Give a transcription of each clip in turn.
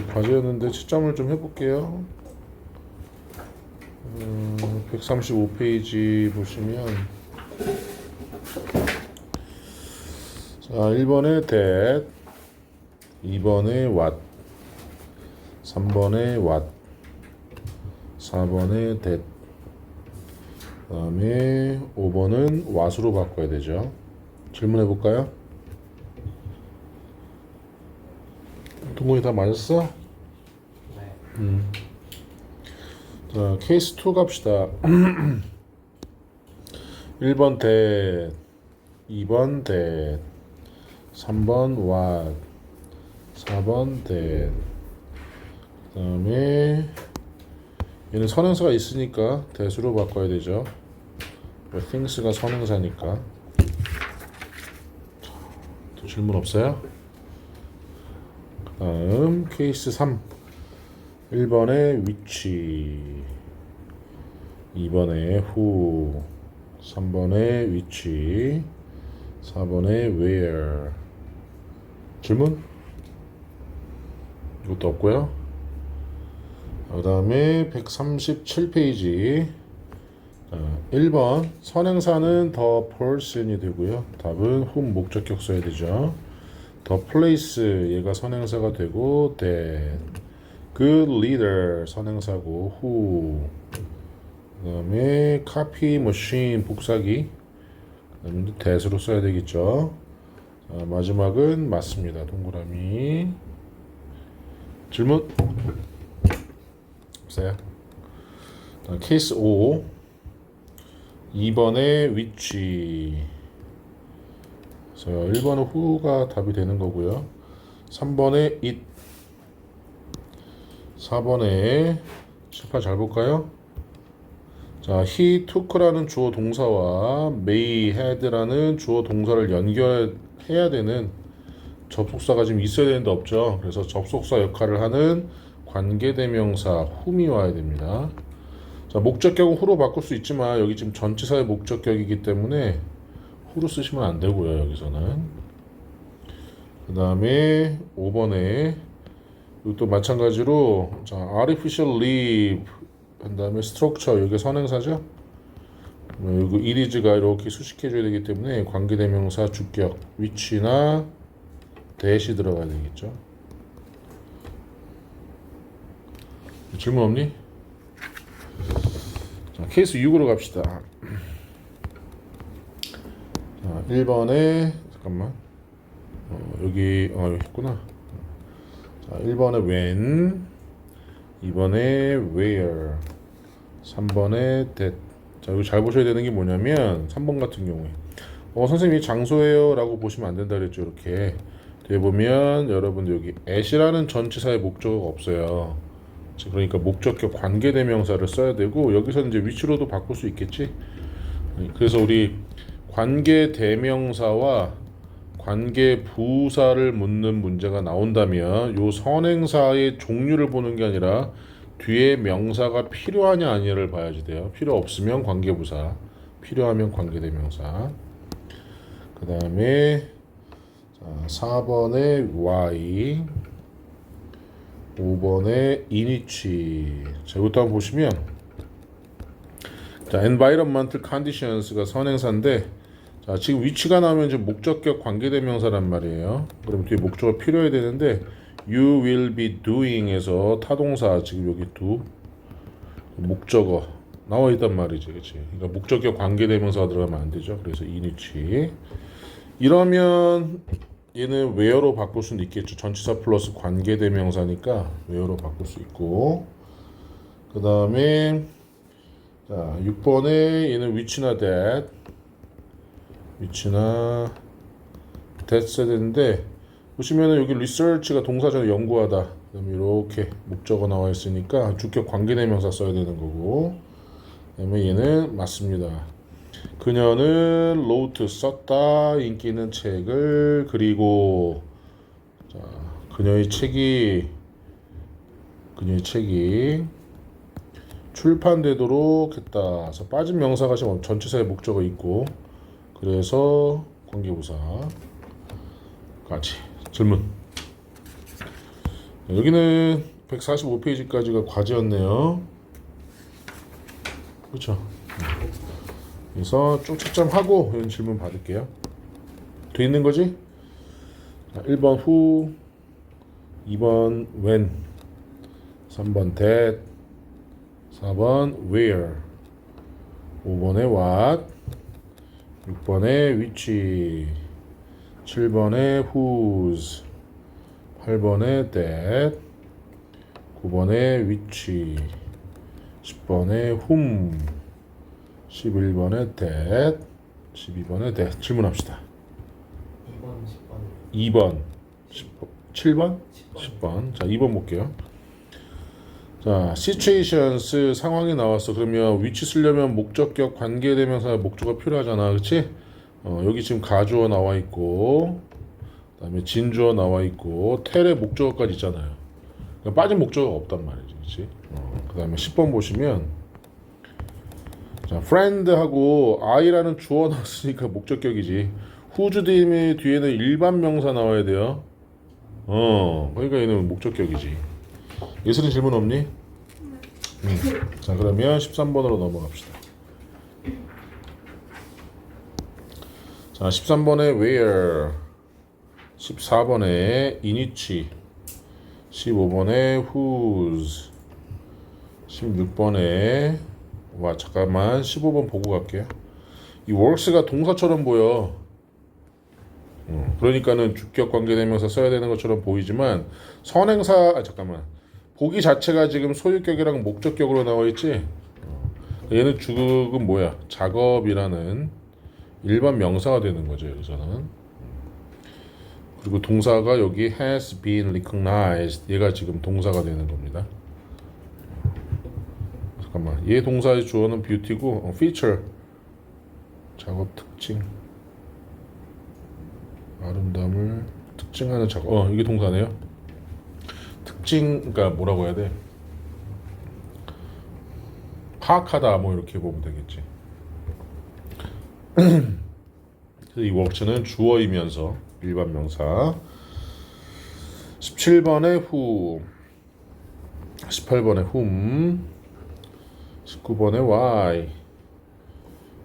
과제였는데 채점을 좀 해볼게요. 135페이지 보시면 자 1번에 that, 2번에 what, 3번에 what, 4번에 that, 그 다음에 5번은 what으로 바꿔야 되죠. 질문해 볼까요? 동공이 다 맞았어? 네. 자, 케이스 2 갑시다. 1번 that, 2번 that, 3번 what, 4번 that. 그 다음에 얘는 선행사가 있으니까 that으로 바꿔야 되죠. things가 선행사니까. 또 질문 없어요? 그 다음 케이스 3. 1번에 which, 2번에 who, 3번에 which, 4번에 where. 질문? 이것도 없고요. 그 다음에 137페이지 1번 선행사는 the person이 되고요. 답은 whom 목적격 써야 되죠. the place 얘가 선행사가 되고 that, good leader 선행사고 who, 그 다음에 copy machine 복사기 that으로 써야 되겠죠. 자, 마지막은 맞습니다. 동그라미. 질문? 없어요. 케이스 5 2번에 which, 그래서 1번은 who가 답이 되는 거고요. 3번에 it, 4번에 7, 8 잘 볼까요? 자, he took라는 주어 동사와 may had라는 주어 동사를 연결해야 되는 접속사가 지금 있어야 되는데 없죠. 그래서 접속사 역할을 하는 관계대명사 whom이 와야 됩니다. 자, 목적격은 who로 바꿀 수 있지만 여기 지금 전치사의 목적격이기 때문에 who로 쓰시면 안 되고요. 여기서는. 그 다음에 5번에 이것도 마찬가지로 자, artificial leaf 한 다음에 structure 이게 선행사죠. 그리고 it is가 이렇게 수식해줘야 되기 때문에 관계대명사 주격 which나 that이 들어가야 되겠죠. 질문 없니? 자, 케이스 6으로 갑시다. 자, 1번에 잠깐만 여기 있구나. 자, 1번에 when, 2번에 where, 3번에 that. 자, 여기 잘 보셔야 되는 게 뭐냐면 3번 같은 경우에 선생님이 장소예요 라고 보시면 안 된다 그랬죠. 이렇게 뒤에 보면 여러분들 여기 at이라는 전치사의 목적어가 없어요. 그러니까 목적격 관계대명사를 써야 되고 여기서 이제 위치로도 바꿀 수 있겠지. 그래서 우리 관계대명사와 관계부사를 묻는 문제가 나온다면 요 선행사의 종류를 보는 게 아니라 뒤에 명사가 필요하냐 아니냐를 봐야지 돼요. 필요 없으면 관계부사, 필요하면 관계대명사. 그 다음에 4번에 why, 5번에 in which. 자, 이것도 한번 보시면 자, environmental conditions가 선행사인데 자, 지금 위치가 나오면 지금 목적격 관계대명사란 말이에요. 그럼 뒤에 목적어 필요해야 되는데 you will be doing에서 타동사 지금 여기 do 목적어 나와 있단 말이지, 그렇지? 그러니까 목적격 관계대명사가 들어가면 안 되죠. 그래서 in which. 이러면 얘는 where로 바꿀 수는 있겠죠. 전치사 플러스 관계대명사니까 where로 바꿀 수 있고. 그 다음에 자 6번에 얘는 which나 that, which나 that 써야 되는데 보시면은 여기 research가 동사잖아요. 연구하다. 그다음에 이렇게 목적어 나와 있으니까 주격 관계대명사 써야 되는 거고. 그다음에 얘는 맞습니다. 그녀는 wrote 썼다 인기 있는 책을. 그리고 자, 그녀의 책이 출판되도록 했다. 그래서 빠진 명사가 지금 전치사의 목적어 있고 그래서 관계부사 같이. 질문. 여기는 145페이지까지가 과제였네요. 그렇죠? 그래서 쭉 채점하고 이런 질문 받을게요. 돼 있는 거지? 자, 1번 who, 2번 when, 3번 that, 4번 where, 5번에 what, 6번에 which, 7번에 whose, 8번에 that, 9번에 which, 10번에 whom, 11번에 that, 12번에 that. 질문합시다. 2번, 10번. 2번, 10번, 7번, 10번. 10번. 자, 2번 볼게요. 자, situations 상황이 나왔어. 그러면 which 쓰려면 목적격 관계대명사 목조가 필요하잖아. 그렇지? 여기 지금 가주어 나와 있고 그다음에 진주어 나와 있고 tell의 목적어까지 있잖아요. 그러니까 빠진 목적어가 없단 말이지. 그렇지? 그다음에 10번 보시면 자, friend하고 I라는 주어 나왔으니까 목적격이지. whose 뒤에는 일반 명사 나와야 돼요. 그러니까 얘는 목적격이지. 예슬이 질문 없니? 자, 그러면 13번으로 넘어갑시다. 자, 13번에 where, 14번에 in which, 15번에 whose, 16번에 잠깐만 15번 보고 갈게요. 이 works가 동사처럼 보여. 그러니까는 주격 관계대명사 써야 되는 것처럼 보이지만 선행사 잠깐만 보기 자체가 지금 소유격이랑 목적격으로 나와 있지. 얘는 주격은 뭐야? 작업이라는 일반 명사가 되는 거죠 여기서는. 그리고 동사가 여기 has been recognized 얘가 지금 동사가 되는 겁니다. 잠깐만 얘 동사의 주어는 beauty고 feature 작업 특징 아름다움을 특징하는 작업. 이게 동사네요. 특징, 그러니까 뭐라고 해야 돼? 파악하다, 뭐 이렇게 보면 되겠지. 그래서 이 works는 주어이면서 일반 명사. 17번에 who, 18번에 whom, 19번에 why,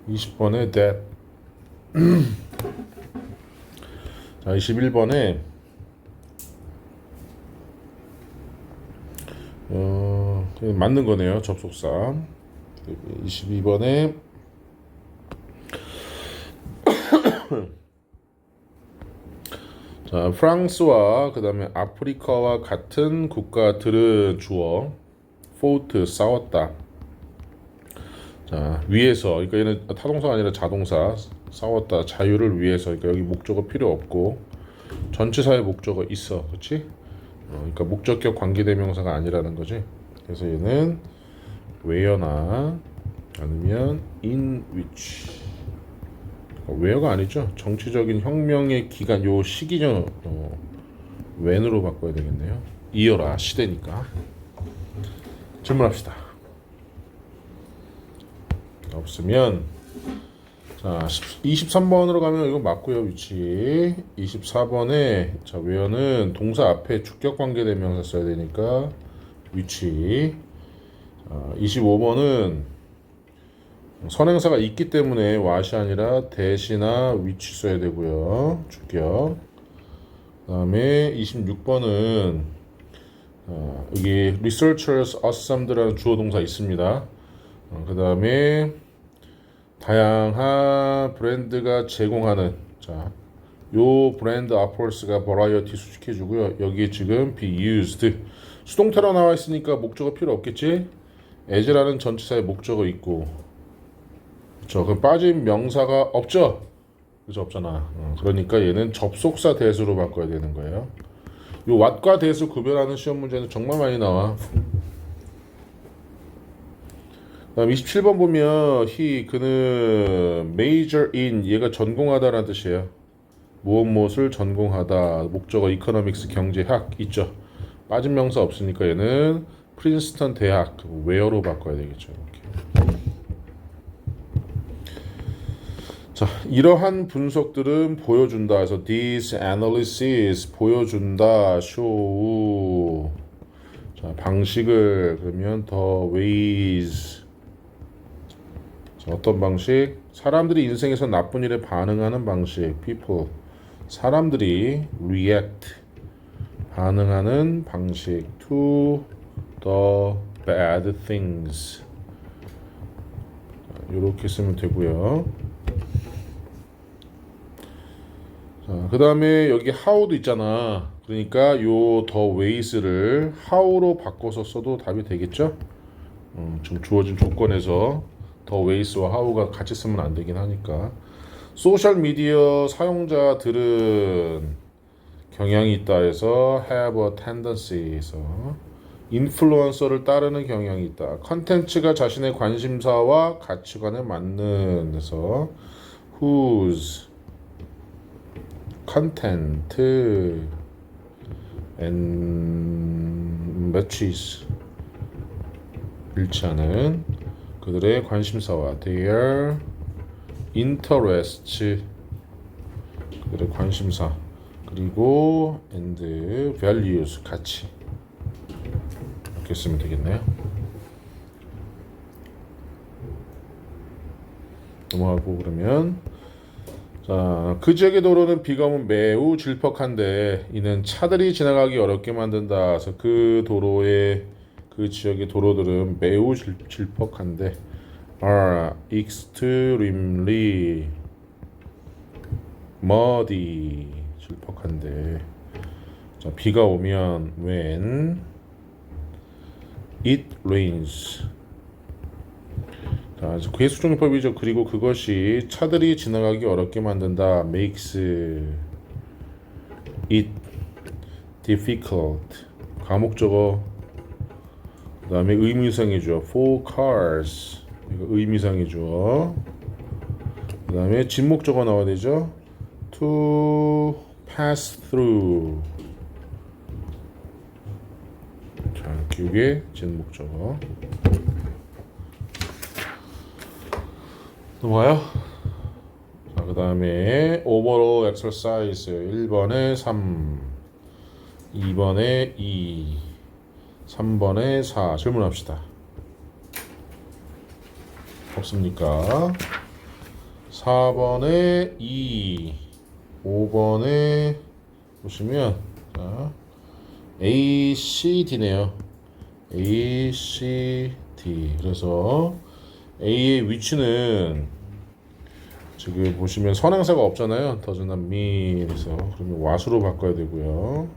20번에 that. 자, 21번에 맞는 거네요. 접속사. 22번에 자, 프랑스와 그 다음에 아프리카와 같은 국가들은 주어 fought 싸웠다. 자, 위해서 그러니까 얘는 타동사가 아니라 자동사 싸웠다. 자유를 위해서. 그러니까 여기 목적어 필요 없고 전치사의 목적어 있어. 그렇지? 그러니까 목적격 관계대명사가 아니라는 거지. 그래서 얘는 where나 아니면 in which. where가 아니죠. 정치적인 혁명의 기간 요 시기죠. when으로 바꿔야 되겠네요. 이어라 시대니까. 질문합시다. 없으면 자 23번으로 가면 이거 맞고요. 위치 24번에 자 where는 동사 앞에 주격관계대명사 써야 되니까 위치. 25번은 선행사가 있기 때문에 what이 아니라 that이나 which 써야 되고요. 주격. 그 다음에 26번은 여기 researchers assembled라는 주어 동사 있습니다. 그 다음에 다양한 브랜드가 제공하는 자, 요 브랜드 appers가 variety 수식해주고요. 여기에 지금 be used 수동태로 나와 있으니까 목적어 필요 없겠지? as라는 전치사의 목적어 있고 그쵸? 그럼 빠진 명사가 없죠? 그죠? 없잖아. 그러니까 얘는 접속사 that으로 바꿔야 되는 거예요. 요 what과 that을 구별하는 시험 문제는 정말 많이 나와. 다음 27번 보면 그는 major in 얘가 전공하다라는 뜻이에요. 무엇을 전공하다. 목적어 economics 경제학 있죠. 빠진 명사 없으니까 얘는 프린스턴 대학 where로 바꿔야 되겠죠. 이렇게. 자, 이러한 분석들은 보여준다. 그래서 these analyses 보여준다. show. 자, 방식을 그러면 the ways. 자, 어떤 방식? 사람들이 인생에서 나쁜 일에 반응하는 방식. people. 사람들이 react. 반응하는 방식. to the bad things. 이렇게 쓰면 되고요. 자, 그 다음에 여기 how도 있잖아. 그러니까 요 the ways를 how로 바꿔서 써도 답이 되겠죠? 지금 주어진 조건에서 the ways와 how가 같이 쓰면 안 되긴 하니까. 소셜 미디어 사용자들은 경향이 있다 해서 have a tendency에서 인플루언서를 따르는 경향이 있다. 컨텐츠가 자신의 관심사와 가치관에 맞는 데서 whose content and matches 일치하는 그들의 관심사와 their interests 그들의 관심사 그리고 and values 가치 이렇게 쓰면 되겠네요. 넘어가고 그러면 자, 그 지역의 도로는 비가 오면 매우 질퍽한데 이는 차들이 지나가기 어렵게 만든다. 그래서 그 도로의 그 지역의 도로들은 매우 질퍽한데 are extremely muddy 질퍽한데 자, 비가 오면 when it rains 자, 그래서 그의 수정법이죠. 그리고 그것이 차들이 지나가기 어렵게 만든다. makes it difficult. 가목적어. 그 다음에 의미상이죠. for cars. 이거 의미상이죠. 그 다음에 진목적어 나와야 되죠. to pass through. 자, 이게 진목적어. 넘어가요. 자, 그 다음에 overall exercise 1번에 3 2번에 2 3번에 4 질문합시다. 없습니까? 4번에 2 5번에 보시면 자, A, C, D네요. A, C, D 그래서 A의 위치는 지금 보시면 선행사가 없잖아요. does not mean 그래서 그러면 what으로 바꿔야 되고요.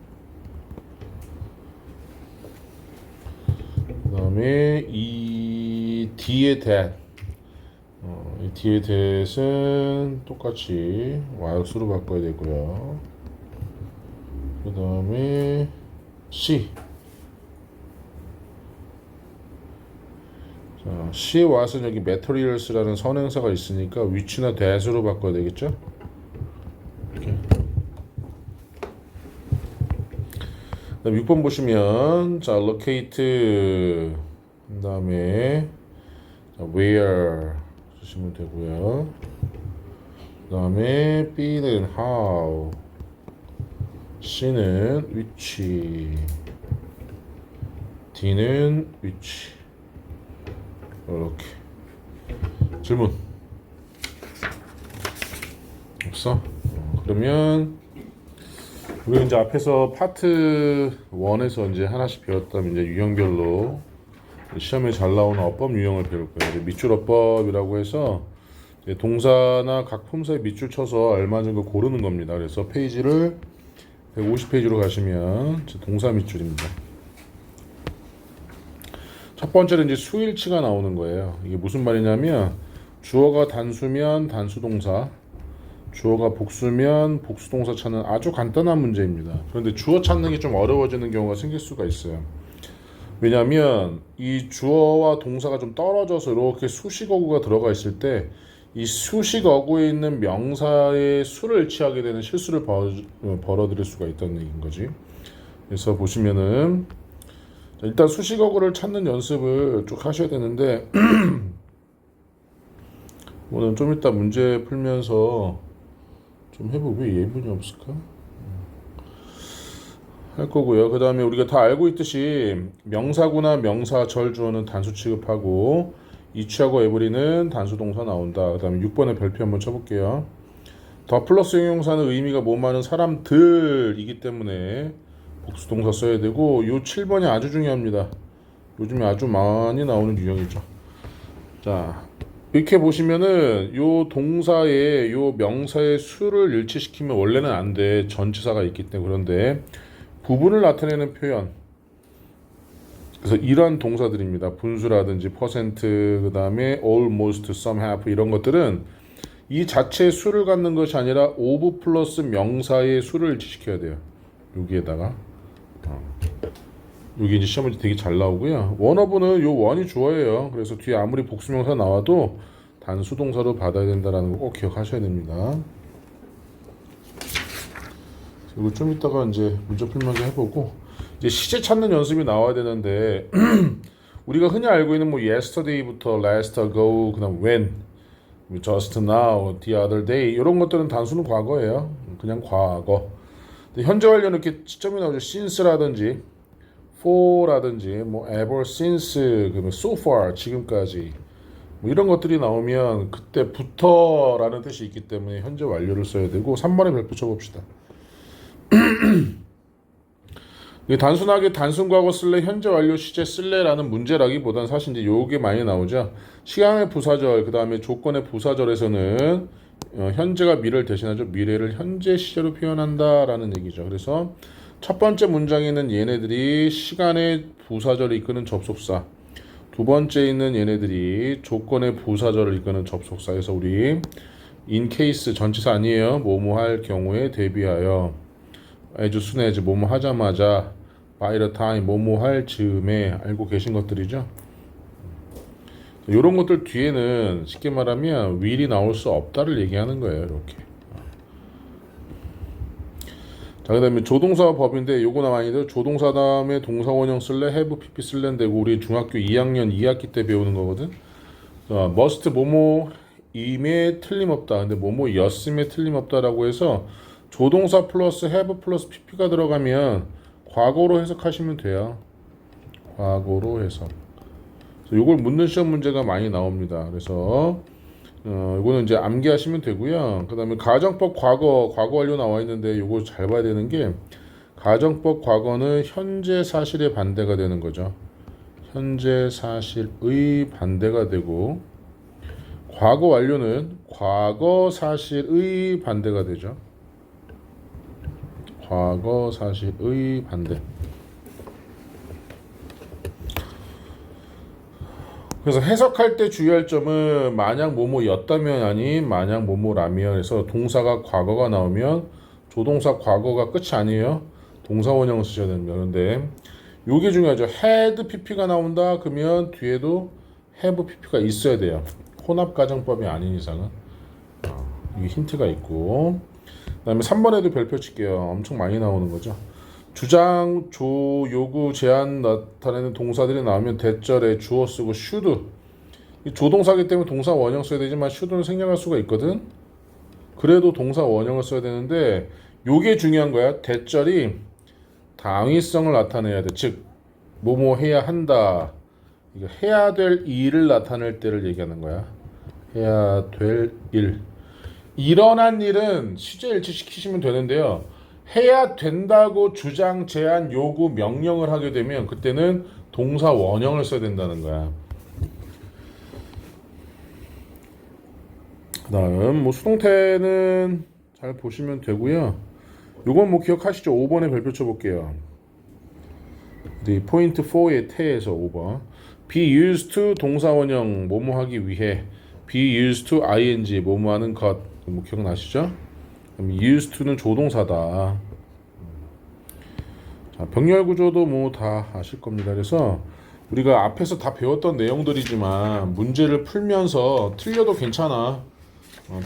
그 다음에 이 D의 that 이 D의 that은 똑같이 what으로 바꿔야 되고요. 그 다음에 C 자, C what은 여기 materials라는 선행사가 있으니까 위치나 that으로 바꿔야 되겠죠? 이렇게. 그다음 6번 보시면 자 locate 그 다음에 where 쓰시면 되고요. 그 다음에 B는 how C는 which D는 which 이렇게 질문 없어? 그러면 우리 이제 앞에서 파트 1에서 이제 하나씩 배웠다면 이제 유형별로 시험에 잘 나오는 어법 유형을 배울 거예요. 밑줄 어법이라고 해서 동사나 각 품사에 밑줄 쳐서 알맞은 거 고르는 겁니다. 그래서 페이지를 150페이지로 가시면 동사 밑줄입니다. 첫 번째는 이제 수일치가 나오는 거예요. 이게 무슨 말이냐면 주어가 단수면 단수동사, 주어가 복수면 복수동사 찾는 아주 간단한 문제입니다. 그런데 주어 찾는 게 좀 어려워지는 경우가 생길 수가 있어요. 왜냐하면 이 주어와 동사가 좀 떨어져서 이렇게 수식어구가 들어가 있을 때 이 수식어구에 있는 명사의 수를 취하게 되는 실수를 벌어들일 수가 있다는 얘기인 거지. 그래서 보시면은 일단 수식어구를 찾는 연습을 쭉 하셔야 되는데 오늘 좀 이따 문제 풀면서 좀 해보고. 왜 예문이 없을까? 할 거고요. 그 다음에 우리가 다 알고 있듯이 명사구나 명사 절 주어는 단수 취급하고 이취하고 에브리는 단수 동사 나온다. 그 다음에 6번에 별표 한번 쳐볼게요. 더 플러스 형용사는 의미가 뭐 많은 사람들이기 때문에 복수 동사 써야 되고, 요 7번이 아주 중요합니다. 요즘에 아주 많이 나오는 유형이죠. 자, 이렇게 보시면은 요 동사에 요 명사의 수를 일치시키면 원래는 안 돼. 전치사가 있기 때문에. 그런데 부분을 나타내는 표현, 그래서 이러한 동사들입니다. 분수라든지 퍼센트, 그 다음에 almost, some, half 이런 것들은 이 자체의 수를 갖는 것이 아니라 of 플러스 명사의 수를 일치시켜야 돼요. 여기에다가 여기 이제 시험 문제 되게 잘 나오고요. 원어브는 요 원이 주어예요. 그래서 뒤에 아무리 복수명사 나와도 단수 동사로 받아야 된다는 거 꼭 기억하셔야 됩니다. 그리고 좀 이따가 이제 문제 풀면서 해보고, 이제 시제 찾는 연습이 나와야 되는데 우리가 흔히 알고 있는 뭐 yesterday부터 last ago, 그다음 when, just now, the other day 이런 것들은 단수는 과거예요. 그냥 과거. 근데 현재 완료는 이렇게 시점이 나오죠. since라든지 for라든지 뭐 ever since, 그러면 so far 지금까지 뭐 이런 것들이 나오면 그때부터라는 뜻이 있기 때문에 현재 완료를 써야 되고. 3번에 별표 쳐봅시다. 단순하게 단순 과거 쓸래, 현재 완료 시제 쓸래라는 문제라기보단 사실 이제 요게 많이 나오죠. 시간의 부사절, 그 다음에 조건의 부사절에서는 현재가 미래를 대신하죠. 미래를 현재 시제로 표현한다라는 얘기죠. 그래서 첫 번째 문장에는 얘네들이 시간의 부사절을 이끄는 접속사, 두 번째 있는 얘네들이 조건의 부사절을 이끄는 접속사에서 우리 in case 전치사 아니에요. 뭐뭐 할 경우에 대비하여, as soon as 뭐뭐 하자마자, by the time 뭐뭐 할 즈음에, 알고 계신 것들이죠. 이런 것들 뒤에는 쉽게 말하면 will이 나올 수 없다를 얘기하는 거예요. 이렇게. 자, 그 다음에 조동사 법인데 요거 많이 돼요. 조동사 다음에 동사 원형 쓸래, have, pp 쓸래 되고, 우리 중학교 2학년 2학기 때 배우는 거거든. must 뭐뭐임에 틀림없다. 근데 뭐뭐였음에 틀림없다라고 해서 조동사 플러스 have 플러스 pp가 들어가면 과거로 해석하시면 돼요. 과거로 해석. 요걸 묻는 시험 문제가 많이 나옵니다. 그래서 이거는 이제 암기하시면 되고요. 그 다음에 가정법 과거 완료 나와 있는데 요거 잘 봐야 되는 게, 가정법 과거는 현재 사실의 반대가 되는 거죠. 현재 사실의 반대가 되고, 과거 완료는 과거 사실의 반대가 되죠. 과거 사실의 반대. 그래서 해석할 때 주의할 점은 만약 뭐뭐였다면 아닌 만약 뭐뭐라면 해서 동사가 과거가 나오면 조동사 과거가 끝이 아니에요. 동사 원형을 쓰셔야 됩니다. 그런데 요게 중요하죠. had pp가 나온다 그러면 뒤에도 have pp가 있어야 돼요. 혼합 가정법이 아닌 이상은. 이게 힌트가 있고. 그 다음에 3번에도 별표 칠게요. 엄청 많이 나오는 거죠. 주장, 조, 요구, 제한 나타내는 동사들이 나오면 대절에 주어 쓰고 should. 조동사기 때문에 동사 원형 써야 되지만 should는 생략할 수가 있거든. 그래도 동사 원형을 써야 되는데 요게 중요한 거야. 대절이 당위성을 나타내야 돼. 즉 뭐뭐 해야 한다. 이거 해야 될 일을 나타낼 때를 얘기하는 거야. 해야 될 일. 일어난 일은 시제 일치시키시면 되는데요. 해야 된다고 주장, 제안, 요구, 명령을 하게 되면 그때는 동사 원형을 써야 된다는 거야. 그 다음 뭐 수동태는 잘 보시면 되고요. 요건 뭐 기억하시죠? 5번에 별표 쳐볼게요. 포인트 4의 태에서 5번. be used to 동사 원형 뭐뭐 하기 위해, be used to ing 뭐뭐 하는 것, 뭐 기억나시죠? 그럼 used to는 조동사다. 자, 병렬 구조도 뭐 다 아실 겁니다. 그래서 우리가 앞에서 다 배웠던 내용들이지만 문제를 풀면서 틀려도 괜찮아.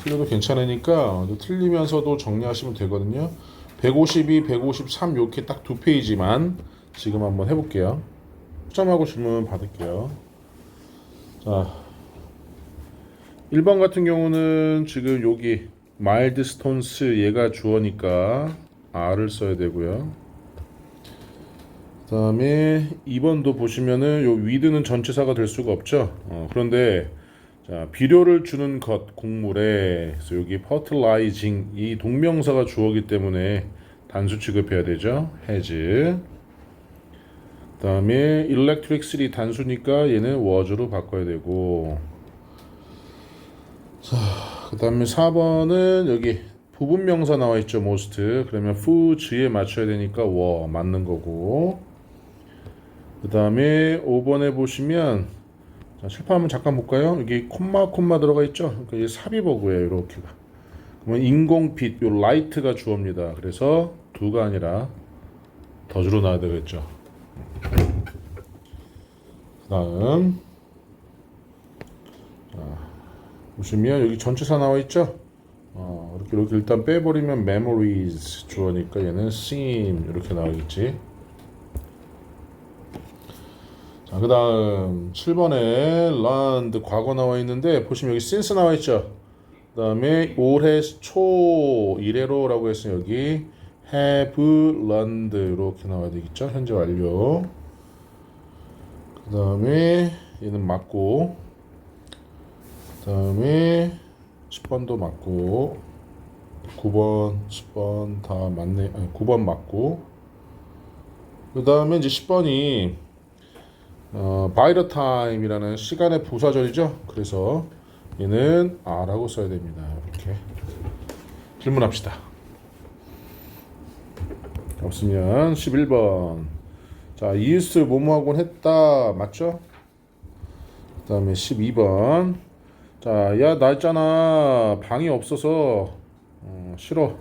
틀려도 괜찮으니까 틀리면서도 정리하시면 되거든요. 152, 153 이렇게 딱 두 페이지만 지금 한번 해볼게요. 수정하고 질문 받을게요. 자, 1번 같은 경우는 지금 여기 마일드스톤스 얘가 주어니까 R을 써야 되고요. 그 다음에 2번도 보시면은 요 with는 전치사가 될 수가 없죠. 그런데 자, 비료를 주는 것 곡물에 그래서 여기 fertilizing 이 동명사가 주어기 때문에 단수 취급해야 되죠. has. 그 다음에 electricity 단수니까 얘는 was로 바꿔야 되고, 자, 그 다음에 4번은 여기 부분 명사 나와 있죠. most. 그러면 foods에 맞춰야 되니까 were 맞는 거고, 그 다음에 5번에 보시면 자, 칠판 한번 잠깐 볼까요? 여기 콤마 들어가 있죠. 그러니까 이게 삽입어구예요. 이렇게가. 그러면 인공빛 요 light가 주어입니다. 그래서 do가 아니라 does로 나와야 되겠죠. 그 다음 자, 보시면 여기 전치사 나와 있죠. 이렇게 일단 빼버리면 memories 주어니까 얘는 seen 이렇게 나오겠지. 자, 그 다음 7번에 learned 과거 나와 있는데 보시면 여기 since 나와 있죠. 그 다음에 올해 초 이래로라고 했으면 여기 have learned 이렇게 나와야 되겠죠. 현재 완료. 그 다음에 얘는 맞고, 그 다음에 10번도 맞고, 9번, 10번 다 맞네. 아니, 9번 맞고, 그 다음에 이제 10번이 by the time이라는 시간의 부사절이죠. 그래서 얘는 R라고 써야 됩니다. 이렇게 질문합시다. 없으면 11번. 자, used 뭐뭐하곤 했다. 맞죠? 그 다음에 12번. 자, 야, 나 있잖아. 방이 없어서 싫어.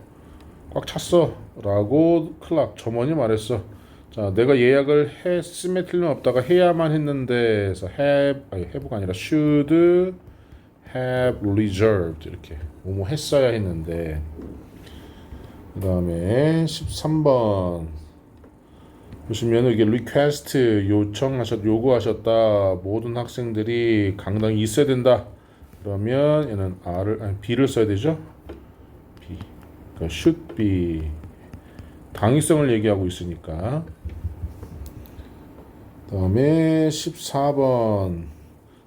꽉 찼어. 라고 클락 점원이 말했어. 자, 내가 예약을 했음에 틀림없다가 해야만 했는데 그래서 have가 아니라 should have reserved 이렇게 뭐뭐 했어야 했는데. 그 다음에 13번 보시면 여기 request 요구하셨다. 모든 학생들이 강당에 있어야 된다. 그러면 얘는 B를 써야 되죠. B. 그러니까 should be 당위성을 얘기하고 있으니까. 그 다음에 14번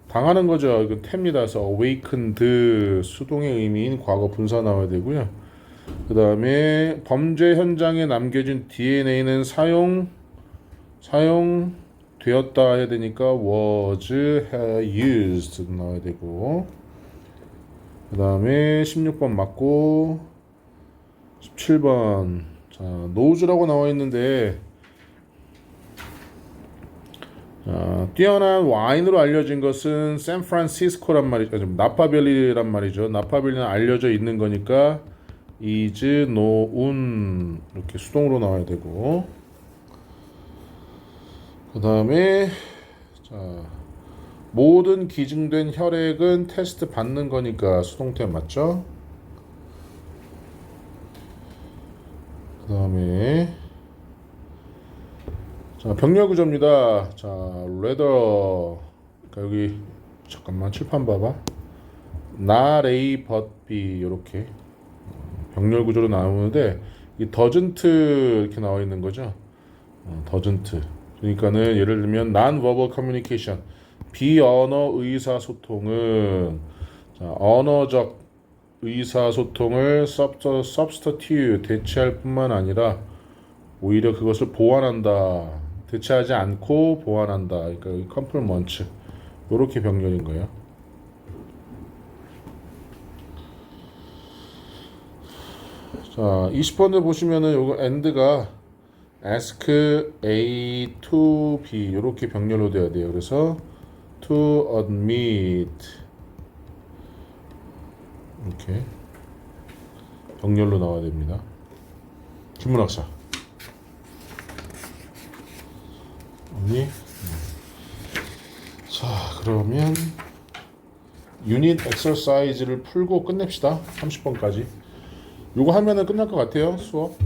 당하는 거죠. 이건 태입니다. 그래서 awakened 수동의 의미인 과거 분사 나와야 되고요. 그 다음에 범죄 현장에 남겨진 DNA는 사용되었다 해야 되니까 was used 나와야 되고, 그 다음에 16번 맞고 17번 자 knows라고 나와 있는데 뛰어난 와인으로 알려진 것은 샌프란시스코란 말이죠. 나파밸리란 말이죠. 나파밸리는 알려져 있는 거니까 is known 이렇게 수동으로 나와야 되고, 그 다음에 자 모든 기증된 혈액은 테스트 받는 거니까 수동태 맞죠? 그 다음에 자 병렬 구조입니다. 자 leather 그러니까 여기 잠깐만 칠판 봐봐. not A but B 이렇게 병렬 구조로 나오는데 이 doesn't 이렇게 나와 있는 거죠. doesn't 그러니까는 예를 들면 non-verbal communication 비언어 의사소통은 자, 언어적 의사소통을 substitute 대체할 뿐만 아니라 오히려 그것을 보완한다. 대체하지 않고 보완한다. 그러니까 complement 이렇게 병렬인 거예요. 자, 20번을 보시면은 요거 and가 ask A to B 이렇게 병렬로 돼야 돼요. 그래서 to admit 이렇게 병렬로 나와야 됩니다. 질문학사 언니. 자, 그러면 유닛 엑서사이즈를 풀고 끝냅시다. 30번까지. 요거 하면은 끝날 것 같아요. 수업.